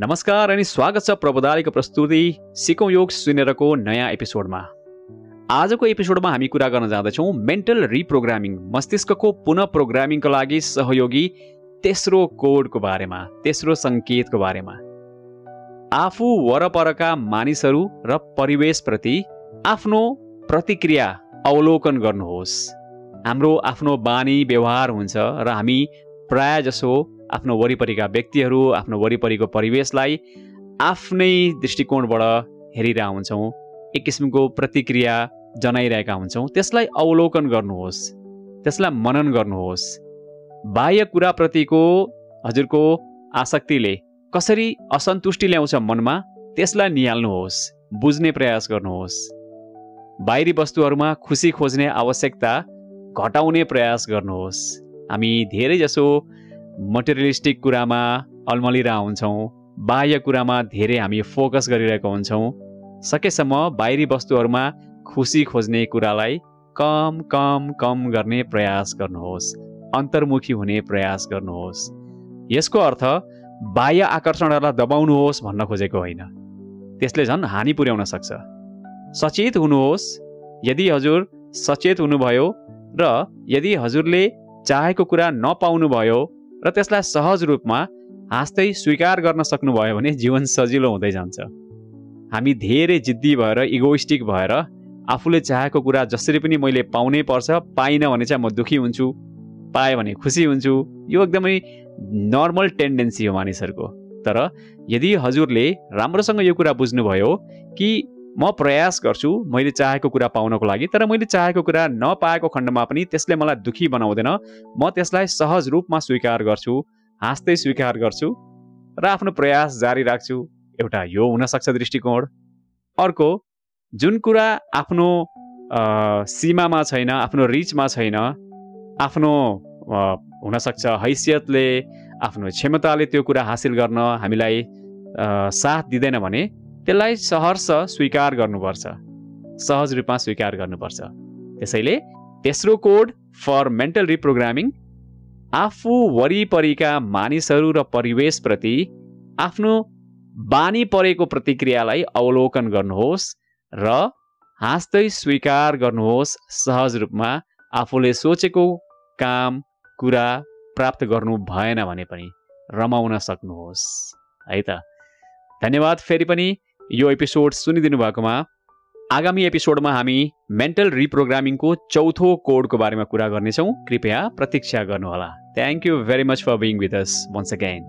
नमस्कार अनि स्वागत छ प्रबोधालीको प्रस्तुति सिकौं योग सुनेरको नयाँ एपिसोडमा। आजको एपिसोडमा हामी कुरा गर्न जाँदैछौँ मेन्टल रिप्रोग्रामिङ, मस्तिष्कको पुनः प्रोग्रामिङको लागि सहयोगी तेस्रो कोडको बारेमा, तेस्रो सङ्केतको बारेमा। आफू वरपरका मानिसहरू र परिवेशप्रति आफ्नो प्रतिक्रिया अवलोकन गर्नुहोस्। हाम्रो आफ्नो बानी व्यवहार हुन्छ र हामी प्राय जसो आफ्नो वरिपरिका व्यक्तिहरू, आफ्नो वरिपरिको परिवेशलाई आफ्नै दृष्टिकोणबाट हेरिरहेका हुन्छौँ, एक किसिमको प्रतिक्रिया जनाइरहेका हुन्छौँ। त्यसलाई अवलोकन गर्नुहोस्, त्यसलाई मनन गर्नुहोस्। बाह्य कुराप्रतिको हजुरको आसक्तिले कसरी असन्तुष्टि ल्याउँछ मनमा, त्यसलाई निहाल्नुहोस्, बुझ्ने प्रयास गर्नुहोस्। बाहिरी वस्तुहरूमा खुसी खोज्ने आवश्यकता घटाउने प्रयास गर्नुहोस्। हामी धेरै जसो मटेरियलिस्टिक कुरामा अल्मलिरहेका हुन्छौँ, बाह्य कुरामा धेरै हामी फोकस गरिरहेका हुन्छौँ। सकेसम्म बाहिरी वस्तुहरूमा खुसी खोज्ने कुरालाई कम कम कम गर्ने प्रयास गर्नुहोस्, अन्तर्मुखी हुने प्रयास गर्नुहोस्। यसको अर्थ बाह्य आकर्षणहरूलाई दबाउनुहोस् भन्न खोजेको होइन, त्यसले झन् हानि पुर्याउन सक्छ। सचेत हुनुहोस्। यदि हजुर सचेत हुनुभयो र यदि हजुरले चाहेको कुरा नपाउनुभयो र त्यसलाई सहज रूपमा हाँस्दै स्वीकार गर्न सक्नुभयो भने जीवन सजिलो हुँदै जान्छ। हामी धेरै जिद्दी भएर, इगोइस्टिक भएर आफूले चाहेको कुरा जसरी पनि मैले पाउनै पर्छ, पाइनँ भने चाहिँ म दुखी हुन्छु, पाएँ भने खुसी हुन्छु। यो एकदमै नर्मल टेन्डेन्सी हो मानिसहरूको। तर यदि हजुरले राम्रोसँग यो कुरा बुझ्नुभयो कि म प्रयास गर्छु मैले चाहेको कुरा पाउनको लागि, तर मैले चाहेको कुरा नपाएको खण्डमा पनि त्यसले मलाई दुखी बनाउँदैन, म त्यसलाई सहज रूपमा स्वीकार गर्छु, हाँस्दै स्वीकार गर्छु र आफ्नो प्रयास जारी राख्छु। एउटा यो हुनसक्छ दृष्टिकोण। अर्को, जुन कुरा आफ्नो सीमामा छैन, आफ्नो रिचमा छैन, आफ्नो हुनसक्छ हैसियतले, आफ्नो क्षमताले त्यो कुरा हासिल गर्न हामीलाई साथ दिँदैन भने त्यसलाई सहर्ष स्वीकार गर्नुपर्छ, सहज रूपमा स्वीकार गर्नुपर्छ। त्यसैले तेस्रो कोड फर मेन्टल रिप्रोग्रामिङ, आफू वरिपरिका मानिसहरू र परिवेशप्रति आफ्नो बानी परेको प्रतिक्रियालाई अवलोकन गर्नुहोस् र हाँस्दै स्वीकार गर्नुहोस्। सहज रूपमा आफूले सोचेको काम कुरा प्राप्त गर्नु भएन भने पनि रमाउन सक्नुहोस्, है त। धन्यवाद फेरि पनि यो एपिसोड सुनिदिनु भएकोमा। आगामी एपिसोडमा हामी मेन्टल रिप्रोग्रामिङको चौथो कोडको बारेमा कुरा गर्नेछौँ। कृपया प्रतीक्षा गर्नुहोला। Thank you very much for being with us once again.